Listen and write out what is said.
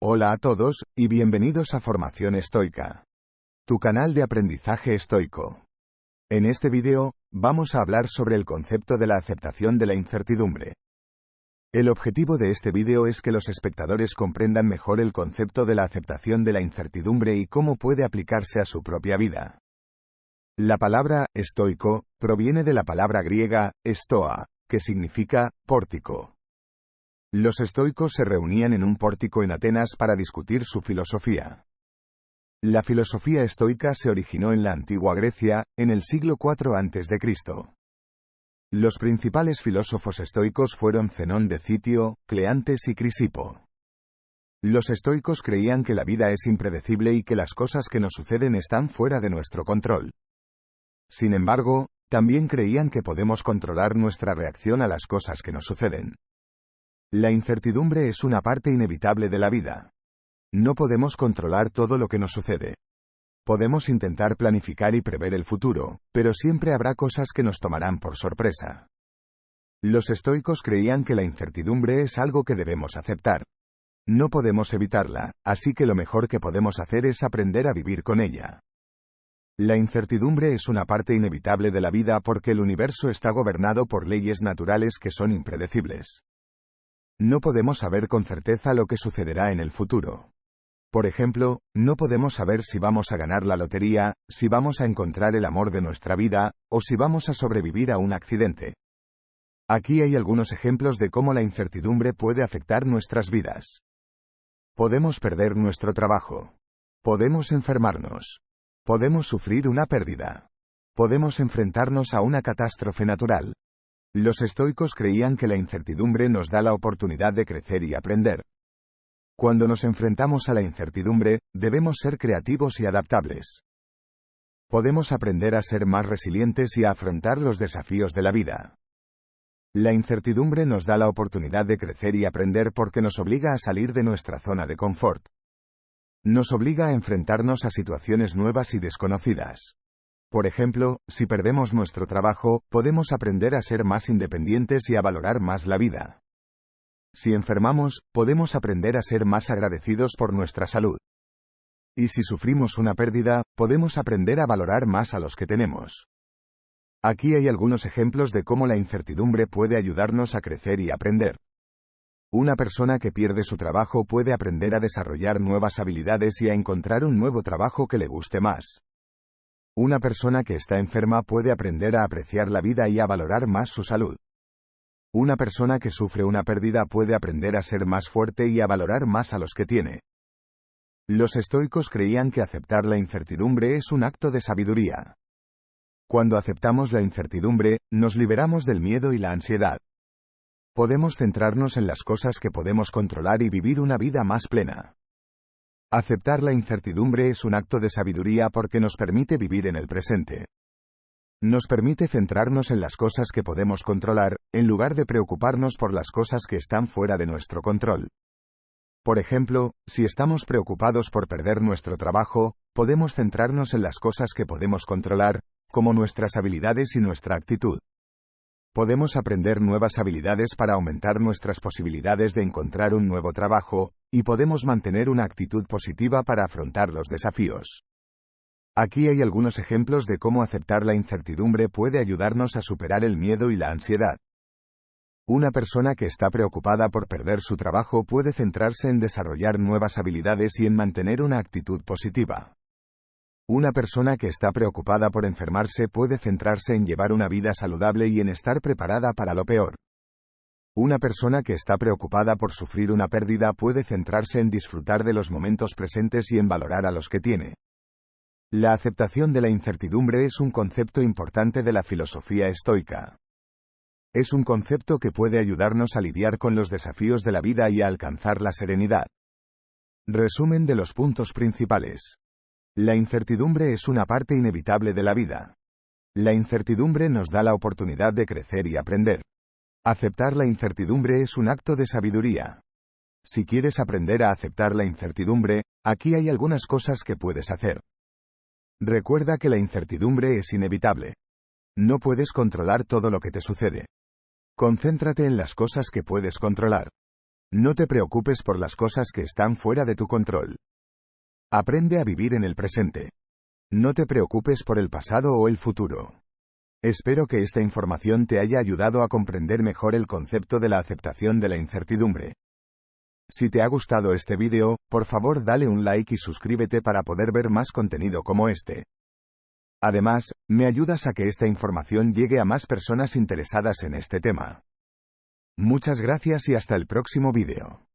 Hola a todos, y bienvenidos a Formación Estoica, tu canal de aprendizaje estoico. En este video, vamos a hablar sobre el concepto de la aceptación de la incertidumbre. El objetivo de este video es que los espectadores comprendan mejor el concepto de la aceptación de la incertidumbre y cómo puede aplicarse a su propia vida. La palabra estoico proviene de la palabra griega stoa, que significa pórtico. Los estoicos se reunían en un pórtico en Atenas para discutir su filosofía. La filosofía estoica se originó en la antigua Grecia, en el siglo IV a.C. Los principales filósofos estoicos fueron Zenón de Citio, Cleantes y Crisipo. Los estoicos creían que la vida es impredecible y que las cosas que nos suceden están fuera de nuestro control. Sin embargo, también creían que podemos controlar nuestra reacción a las cosas que nos suceden. La incertidumbre es una parte inevitable de la vida. No podemos controlar todo lo que nos sucede. Podemos intentar planificar y prever el futuro, pero siempre habrá cosas que nos tomarán por sorpresa. Los estoicos creían que la incertidumbre es algo que debemos aceptar. No podemos evitarla, así que lo mejor que podemos hacer es aprender a vivir con ella. La incertidumbre es una parte inevitable de la vida porque el universo está gobernado por leyes naturales que son impredecibles. No podemos saber con certeza lo que sucederá en el futuro. Por ejemplo, no podemos saber si vamos a ganar la lotería, si vamos a encontrar el amor de nuestra vida, o si vamos a sobrevivir a un accidente. Aquí hay algunos ejemplos de cómo la incertidumbre puede afectar nuestras vidas. Podemos perder nuestro trabajo. Podemos enfermarnos. Podemos sufrir una pérdida. Podemos enfrentarnos a una catástrofe natural. Los estoicos creían que la incertidumbre nos da la oportunidad de crecer y aprender. Cuando nos enfrentamos a la incertidumbre, debemos ser creativos y adaptables. Podemos aprender a ser más resilientes y a afrontar los desafíos de la vida. La incertidumbre nos da la oportunidad de crecer y aprender porque nos obliga a salir de nuestra zona de confort. Nos obliga a enfrentarnos a situaciones nuevas y desconocidas. Por ejemplo, si perdemos nuestro trabajo, podemos aprender a ser más independientes y a valorar más la vida. Si enfermamos, podemos aprender a ser más agradecidos por nuestra salud. Y si sufrimos una pérdida, podemos aprender a valorar más a los que tenemos. Aquí hay algunos ejemplos de cómo la incertidumbre puede ayudarnos a crecer y aprender. Una persona que pierde su trabajo puede aprender a desarrollar nuevas habilidades y a encontrar un nuevo trabajo que le guste más. Una persona que está enferma puede aprender a apreciar la vida y a valorar más su salud. Una persona que sufre una pérdida puede aprender a ser más fuerte y a valorar más a los que tiene. Los estoicos creían que aceptar la incertidumbre es un acto de sabiduría. Cuando aceptamos la incertidumbre, nos liberamos del miedo y la ansiedad. Podemos centrarnos en las cosas que podemos controlar y vivir una vida más plena. Aceptar la incertidumbre es un acto de sabiduría porque nos permite vivir en el presente. Nos permite centrarnos en las cosas que podemos controlar, en lugar de preocuparnos por las cosas que están fuera de nuestro control. Por ejemplo, si estamos preocupados por perder nuestro trabajo, podemos centrarnos en las cosas que podemos controlar, como nuestras habilidades y nuestra actitud. Podemos aprender nuevas habilidades para aumentar nuestras posibilidades de encontrar un nuevo trabajo, y podemos mantener una actitud positiva para afrontar los desafíos. Aquí hay algunos ejemplos de cómo aceptar la incertidumbre puede ayudarnos a superar el miedo y la ansiedad. Una persona que está preocupada por perder su trabajo puede centrarse en desarrollar nuevas habilidades y en mantener una actitud positiva. Una persona que está preocupada por enfermarse puede centrarse en llevar una vida saludable y en estar preparada para lo peor. Una persona que está preocupada por sufrir una pérdida puede centrarse en disfrutar de los momentos presentes y en valorar a los que tiene. La aceptación de la incertidumbre es un concepto importante de la filosofía estoica. Es un concepto que puede ayudarnos a lidiar con los desafíos de la vida y a alcanzar la serenidad. Resumen de los puntos principales. La incertidumbre es una parte inevitable de la vida. La incertidumbre nos da la oportunidad de crecer y aprender. Aceptar la incertidumbre es un acto de sabiduría. Si quieres aprender a aceptar la incertidumbre, aquí hay algunas cosas que puedes hacer. Recuerda que la incertidumbre es inevitable. No puedes controlar todo lo que te sucede. Concéntrate en las cosas que puedes controlar. No te preocupes por las cosas que están fuera de tu control. Aprende a vivir en el presente. No te preocupes por el pasado o el futuro. Espero que esta información te haya ayudado a comprender mejor el concepto de la aceptación de la incertidumbre. Si te ha gustado este vídeo, por favor dale un like y suscríbete para poder ver más contenido como este. Además, me ayudas a que esta información llegue a más personas interesadas en este tema. Muchas gracias y hasta el próximo vídeo.